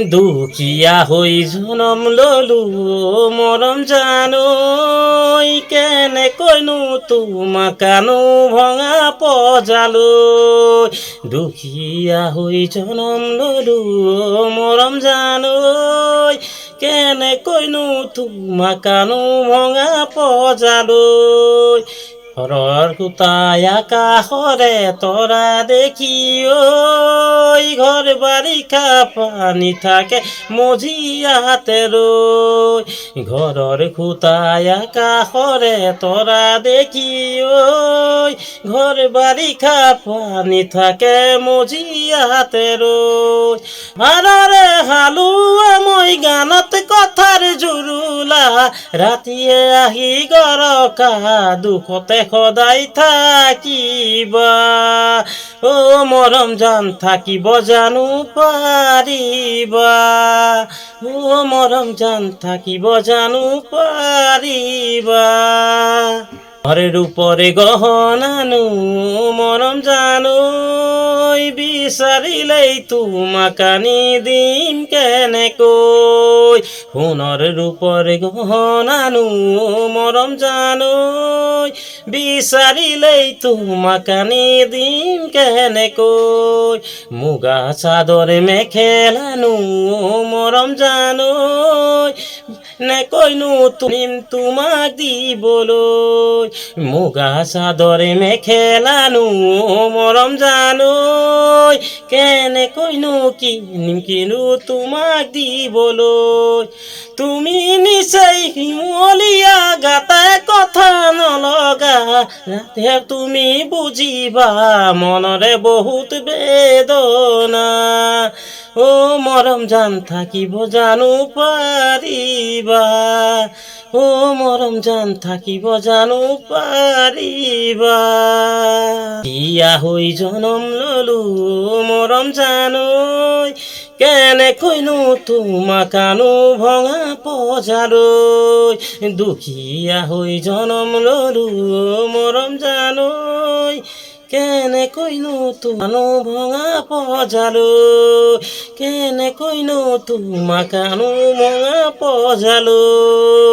দুখীয়া হৈ জনম ললো মৰম জানৈ, কেনেকৈনো তোমাকানো ভঙা পজালৈ। দুখীয়া হৈ জনম ললো মৰম জানৈ, কেনেকৈনো তোমাকানো ভঙা পজালৈ। ঘৰৰ খুঁটাই আকাশৰে তৰা দেখি ঐ, ঘৰ বাৰিষা পানী থাকে মজিয়াতে ৰৈ। ঘৰৰ খুঁটাই আকাশৰে তৰা দেখি ঐ, ঘৰ বাৰিষা পানী থাকে মজিয়াতে ৰৈ। হাৰাৰে হালুৱা মই গানত কথাৰ জুৰুলা, ৰাতিয়ে আহি গৰকা দুখতে সদায় থাকিবা। অ মৰম জান থাকিব জানো পাৰিবা, অ মৰম জান থাকিব জানো পাৰিবা। ঘৰে ৰূপৰে গহনানো মৰম জানৈ, বিচাৰিলেই তোমাক আনি দিম কেনেকৈ। সোণৰ ৰূপৰ গহনানো মৰম জানৈ, বিচাৰিলেই তোমাক আনি দিম কেনেকৈ। মুগা চাদৰ মেখেলানো মৰম জানৈ, নেকৈনো তুলিম তোমাক দিবলৈ। মুগা চাদৰ মেখেলানো মৰম জানৈ, কেনেকৈনো কিনো তোমাক দিবলৈ। তুমি নিচেই শিমলীয়া গাতে কথা নলগা, ৰাতে তুমি বুজিবা মনৰে বহুত বেদনা। অ মৰম জান থাকিব জানো পাৰিবা, অ মৰম জান থাকিব জানো পাৰিবা। বিয়া হৈ জনম ললো মৰম জানৈ, কেনেকৈনো তোমাকানো ভঙা পজালৈ। দুখীয়া হৈ জনম ললো মৰম জানৈ, কেনেকৈনো তোমাকানো ভঙা পজালৈ। কেনেকৈনো তোমাকানো ভঙা পজালৈ।